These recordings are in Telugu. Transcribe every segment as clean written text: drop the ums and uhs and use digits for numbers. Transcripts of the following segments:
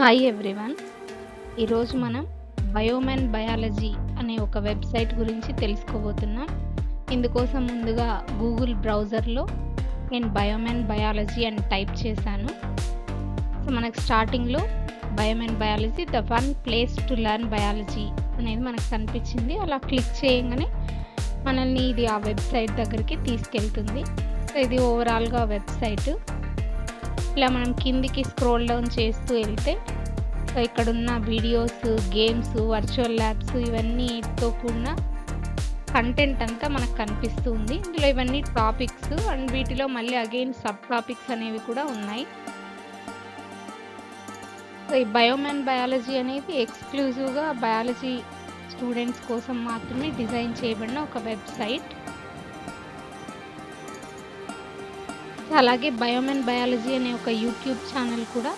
Hi everyone. ఈరోజు మనం బయోమెన్ బయాలజీ అనే ఒక వెబ్సైట్ గురించి తెలుసుకోబోతున్నాం. ఇందుకోసం ముందుగా గూగుల్ బ్రౌజర్లో నేను బయోమెన్ బయాలజీ అని టైప్ చేశాను. సో మనకు స్టార్టింగ్లో బయోమెన్ biology the one place to learn biology అనేది మనకు కనిపించింది. అలా క్లిక్ చేయగానే మనల్ని ఇది ఆ వెబ్సైట్ దగ్గరికి తీసుకెళ్తుంది. సో ఇది ఓవరాల్గా వెబ్సైట్. ఇలా మనం కిందికి స్క్రోల్ డౌన్ చేస్తూ వెళ్తే సో ఇక్కడున్న వీడియోస్, గేమ్స్, వర్చువల్ ల్యాబ్స్ ఇవన్నీతో కూడిన కంటెంట్ అంతా మనకు కనిపిస్తూ ఉంది. ఇందులో ఇవన్నీ టాపిక్స్ అండ్ వీటిలో మళ్ళీ అగైన్ సబ్ టాపిక్స్ అనేవి కూడా ఉన్నాయి. సో ఈ బయోమెన్ బయాలజీ అనేది ఎక్స్క్లూజివ్గా బయాలజీ స్టూడెంట్స్ కోసం మాత్రమే డిజైన్ చేయబడిన ఒక వెబ్సైట్. అలాగే బయోమెన్ బయాలజీ అనే ఒక యూట్యూబ్ ఛానల్ కూడా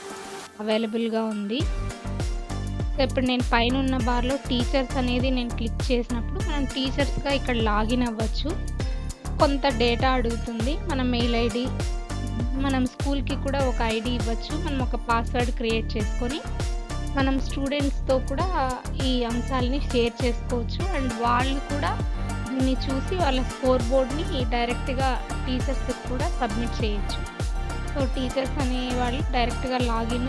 అవైలబుల్గా ఉంది. సో ఇప్పుడు నేను పైన ఉన్న బార్లో టీచర్స్ అనేది నేను క్లిక్ చేసినప్పుడు మనం టీచర్స్గా ఇక్కడ లాగిన్ అవ్వచ్చు. కొంత డేటా అడుగుతుంది. మన మెయిల్ ఐడి, మనం స్కూల్కి కూడా ఒక ఐడి ఇవ్వచ్చు. మనం ఒక పాస్వర్డ్ క్రియేట్ చేసుకొని మనం స్టూడెంట్స్తో కూడా ఈ అంశాలని షేర్ చేసుకోవచ్చు. అండ్ వాళ్ళు కూడా దీన్ని చూసి వాళ్ళ స్కోర్ బోర్డ్ని డైరెక్ట్గా టీచర్స్కి కూడా సబ్మిట్ చేయొచ్చు. సో టీచర్స్ అనే వాళ్ళు డైరెక్ట్గా లాగిన్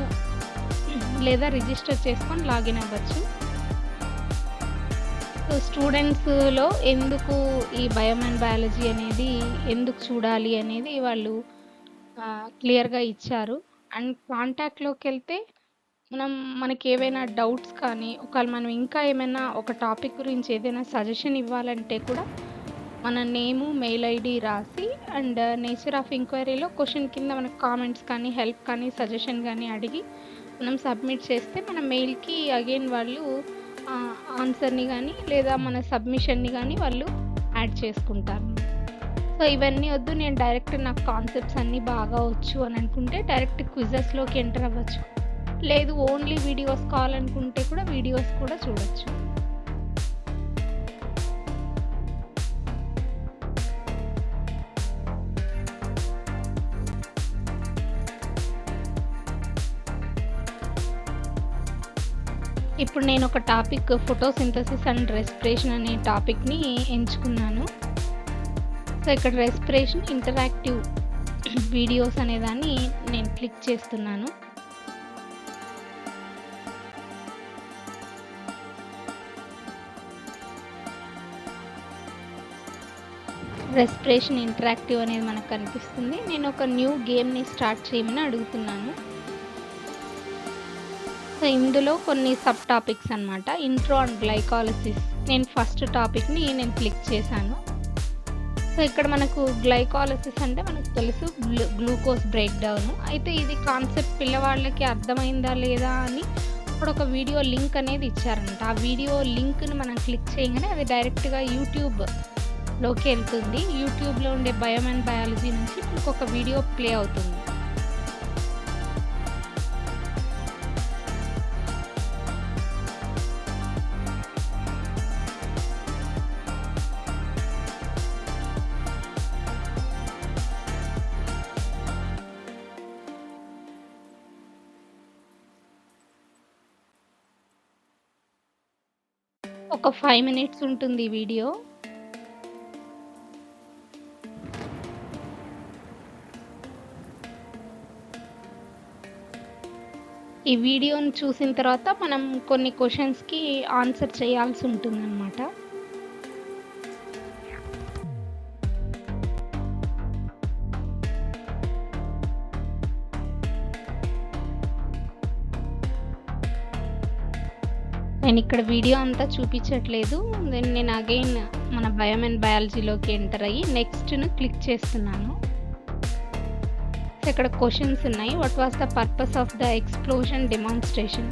లేదా రిజిస్టర్ చేసుకొని లాగిన్ అవ్వచ్చు. సో స్టూడెంట్స్లో ఎందుకు ఈ బయోమెన్ బయాలజీ అనేది ఎందుకు చూడాలి అనేది వాళ్ళు క్లియర్గా ఇచ్చారు. అండ్ కాంటాక్ట్లోకి వెళ్తే మనకి ఏవైనా డౌట్స్ కానీ ఒకవేళ మనం ఇంకా ఏమైనా ఒక టాపిక్ గురించి ఏదైనా సజెషన్ ఇవ్వాలంటే కూడా మన నేము, మెయిల్ ఐడి రాసి అండ్ నేచర్ ఆఫ్ ఎంక్వైరీలో క్వశ్చన్ కింద మనకు కామెంట్స్ కానీ, హెల్ప్ కానీ, సజెషన్ కానీ అడిగి మనం సబ్మిట్ చేస్తే మన మెయిల్కి అగైన్ వాళ్ళు ఆన్సర్ని కానీ లేదా మన సబ్మిషన్ని కానీ వాళ్ళు యాడ్ చేసుకుంటారు. సో ఇవన్నీ వద్దు, నేను డైరెక్ట్ నాకు కాన్సెప్ట్స్ అన్నీ బాగా వచ్చు అని అనుకుంటే డైరెక్ట్ క్విజెస్లోకి ఎంటర్ అవ్వచ్చు. లేదు ఓన్లీ వీడియోస్ కావాలనుకుంటే కూడా వీడియోస్ కూడా చూడొచ్చు. ఇప్పుడు నేను ఒక టాపిక్ ఫోటోసింథసిస్ అండ్ రెస్పిరేషన్ అనే టాపిక్ని ఎంచుకున్నాను. సో ఇక్కడ రెస్పిరేషన్ ఇంటరాక్టివ్ వీడియోస్ అనేదాన్ని నేను క్లిక్ చేస్తున్నాను. రెస్పిరేషన్ ఇంటరాక్టివ్ అనేది మనకు కనిపిస్తుంది. నేను ఒక న్యూ గేమ్ని స్టార్ట్ చేయమని అడుగుతున్నాను. సో ఇందులో కొన్ని సబ్ టాపిక్స్ అనమాట. ఇంట్రో అండ్ గ్లైకాలసిస్, నేను ఫస్ట్ టాపిక్ని నేను క్లిక్ చేశాను. సో ఇక్కడ మనకు గ్లైకాలసిస్ అంటే మనకు తెలుసు గ్లూకోజ్ బ్రేక్ డౌన్. అయితే ఇది కాన్సెప్ట్ పిల్లవాళ్ళకి అర్థమైందా లేదా అని ఇప్పుడు ఒక వీడియో లింక్ అనేది ఇచ్చారనమాట. ఆ వీడియో లింక్ని మనం క్లిక్ చేయగానే అది డైరెక్ట్గా యూట్యూబ్లోకి వెళ్తుంది. యూట్యూబ్లో ఉండే బయోమెన్ బయాలజీ నుంచి మనకు ఒక వీడియో ప్లే అవుతుంది. ఒక 5 minutes ఉంటుంది ఈ వీడియో. ఈ వీడియోని చూసిన తర్వాత మనం కొన్ని క్వశ్చన్స్కి ఆన్సర్ చేయాల్సి ఉంటుందన్నమాట. నేను ఇక్కడ వీడియో అంతా చూపించట్లేదు. నేను అగైన్ మన బయోమెన్ బయాలజీలోకి ఎంటర్ అయ్యి నెక్స్ట్ను క్లిక్ చేస్తున్నాను. ఇక్కడ క్వశ్చన్స్ ఉన్నాయి. What was the purpose of the explosion demonstration?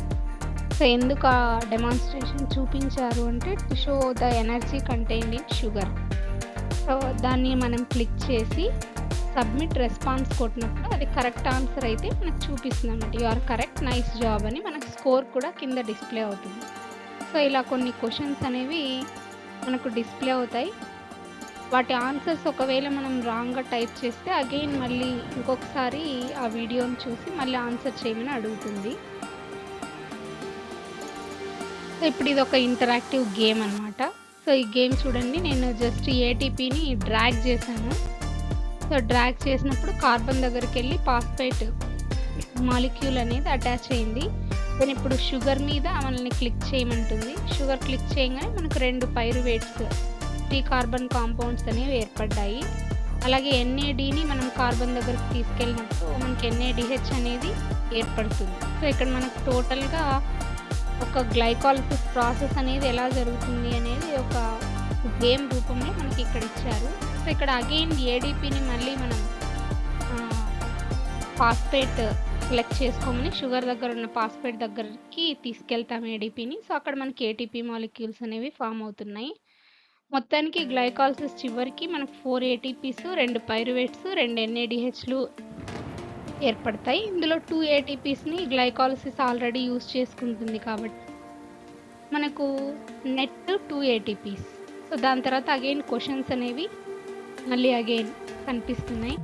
So ఎందుకు ఆ డెమాన్స్ట్రేషన్ చూపించారు అంటే to show the energy contained in sugar. So దాన్ని మనం క్లిక్ చేసి సబ్మిట్ రెస్పాన్స్ కొట్టినప్పుడు అది కరెక్ట్ ఆన్సర్ అయితే మనకు చూపిస్తుంది అన్నమాట. You are correct, nice job అని మనకు స్కోర్ కూడా కింద డిస్ప్లే అవుతుంది. సో ఇలా కొన్ని క్వశ్చన్స్ అనేవి మనకు డిస్ప్లే అవుతాయి. వాటి ఆన్సర్స్ ఒకవేళ మనం రాంగ్గా టైప్ చేస్తే అగైన్ మళ్ళీ ఇంకొకసారి ఆ వీడియోని చూసి మళ్ళీ ఆన్సర్ చేయమని అడుగుతుంది. సో, ఇప్పుడు ఇదొక ఇంటరాక్టివ్ గేమ్ అనమాట. సో, ఈ గేమ్ చూడండి, నేను జస్ట్ ఏటీపీని డ్రాగ్ చేశాను. సో, డ్రాగ్ చేసినప్పుడు కార్బన్ దగ్గరికెళ్ళి ఫాస్ఫేట్ మాలిక్యూల్ అనేది అటాచ్ అయింది. దెన్ ఇప్పుడు షుగర్ మీద మనల్ని క్లిక్ చేయమంటుంది. షుగర్ క్లిక్ చేయంగానే మనకు 2 పైరువేట్స్ 3 కార్బన్ కాంపౌండ్స్ అనేవి ఏర్పడ్డాయి. అలాగే ఎన్ఏడీని మనం కార్బన్ దగ్గరికి తీసుకెళ్ళినప్పుడు మనకి ఎన్ఏడిహెచ్ అనేది ఏర్పడుతుంది. సో, ఇక్కడ మనకు టోటల్‌గా ఒక గ్లైకాలిసిస్ ప్రాసెస్ అనేది ఎలా జరుగుతుంది అనేది ఒక గేమ్ రూపంలో మనకి ఇక్కడ ఇచ్చారు. సో, ఇక్కడ అగైన్ ఏడీపీని మళ్ళీ మనం ఫాస్ఫేట్ సెలెక్ట్ చేసుకోమని షుగర్ దగ్గర ఉన్న ఫాస్ఫేట్ దగ్గరికి తీసుకెళ్తాం ఏడీపీని. సో, అక్కడ మనకి ఏటీపీ మాలిక్యూల్స్ అనేవి ఫామ్ అవుతున్నాయి. మొత్తానికి గ్లైకాలిసిస్ చివరికి మనకు 4 ఏటీపీస్, 2 పైరువేట్స్, 2 ఎన్ఏడిహెచ్‌లు ఏర్పడతాయి. ఇందులో 2 ఏటీపీస్‌ని గ్లైకాలిసిస్ ఆల్రెడీ యూజ్ చేసుకుంటుంది కాబట్టి మనకు నెట్ 2 ఏటీపీస్. సో, దాని తర్వాత అగైన్ క్వెషన్స్ అనేవి మళ్ళీ అగైన్ కనిపిస్తున్నాయి.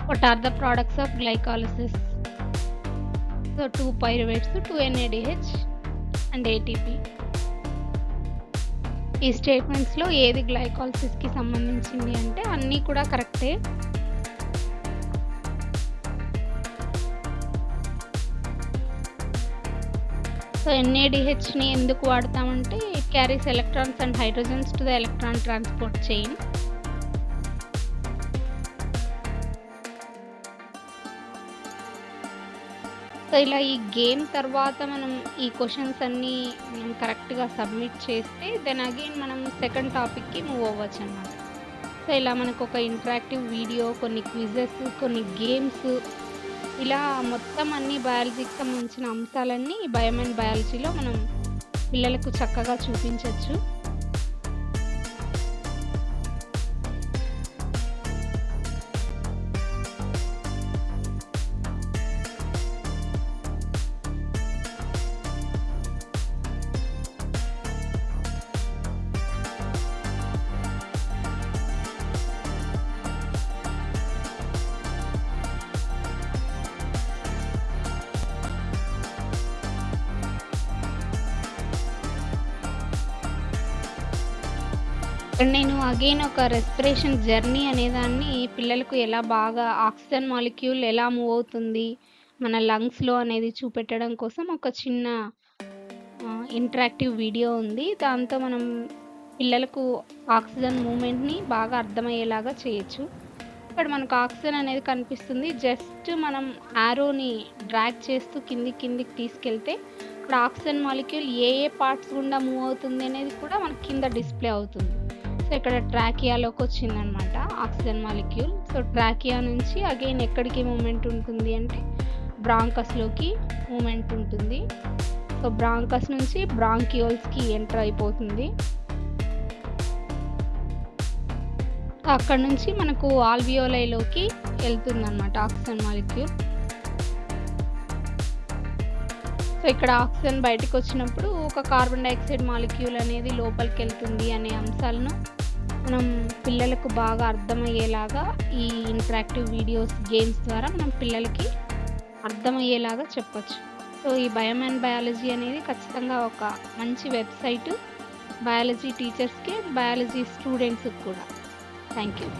What are the products of glycolysis? So, 2 pyruvates, 2 NADH and ATP. ఈ స్టేట్మెంట్స్‌లో ఏది గ్లైకాలిసిస్‌కి సంబంధించింది అంటే అన్నీ కూడా కరెక్టే. సో, ఎన్ఏడిహెచ్‌ని ఎందుకు వాడతామంటే it carries electrons and hydrogens to the electron transport chain. So, ఇలా ఈ గేమ్ తర్వాత మనం ఈ క్వెషన్స్ అన్నీ మనం కరెక్ట్‌గా సబ్మిట్ చేస్తే దెన్ అగైన్ మనం సెకండ్ టాపిక్‌కి మూవ్ అవ్వచ్చనమాట. సో, ఇలా మనకొక ఇంటరాక్టివ్ వీడియో, కొన్ని క్విజెస్, కొన్ని గేమ్స్, ఇలా మొత్తం అన్ని బయాలజీకి సంబంధించిన అంశాలన్నీ బయో అండ్ బయాలజీలో మనం పిల్లలకు చక్కగా చూపించొచ్చు. ఇక్కడ నేను అగైన్ ఒక రెస్పిరేషన్ జర్నీ అనేదాన్ని పిల్లలకు ఎలా బాగా ఆక్సిజన్ మాలిక్యూల్ ఎలా మూవ్ అవుతుంది మన లంగ్స్‌లో అనేది చూపెట్టడం కోసం ఒక చిన్న ఇంటరాక్టివ్ వీడియో ఉంది. దాంతో మనం పిల్లలకు ఆక్సిజన్ మూవ్‌మెంట్‌ని బాగా అర్థమయ్యేలాగా చేయొచ్చు. ఇక్కడ మనకు ఆక్సిజన్ అనేది కనిపిస్తుంది. జస్ట్ మనం యారోని డ్రాగ్ చేస్తూ కిందికి తీసుకెళ్తే ఇక్కడ ఆక్సిజన్ మాలిక్యూల్ ఏ పార్ట్స్ గుండా మూవ్ అవుతుంది అనేది కూడా మనకి కింద డిస్‌ప్లే అవుతుంది. సో, ఇక్కడ ట్రాకియాలోకి వచ్చిందనమాట ఆక్సిజన్ మాలిక్యూల్. సో, ట్రాకియా నుంచి అగైన్ ఎక్కడికి మూవ్‌మెంట్ ఉంటుంది అంటే బ్రాంకస్‌లోకి మూవ్‌మెంట్ ఉంటుంది. సో, బ్రాంకస్ నుంచి బ్రాంకియోల్స్‌కి ఎంటర్ అయిపోతుంది. అక్కడ నుంచి మనకు ఆల్వియోలైలోకి వెళ్తుందనమాట ఆక్సిజన్ మాలిక్యూల్. సో, ఇక్కడ ఆక్సిజన్ బయటకు వచ్చినప్పుడు ఒక కార్బన్ డయాక్సైడ్ మాలిక్యూల్ అనేది లోపలికి వెళ్తుంది అనే అంశాలను మనం పిల్లలకు బాగా అర్థమయ్యేలాగా ఈ ఇంటరాక్టివ్ వీడియోస్, గేమ్స్ ద్వారా మనం పిల్లలకి అర్థమయ్యేలాగా చెప్పొచ్చు. సో, ఈ బయో అండ్ బయాలజీ అనేది ఖచ్చితంగా ఒక మంచి వెబ్‌సైటు బయాలజీ టీచర్స్‌కి, బయాలజీ స్టూడెంట్స్‌కి కూడా. Thank you.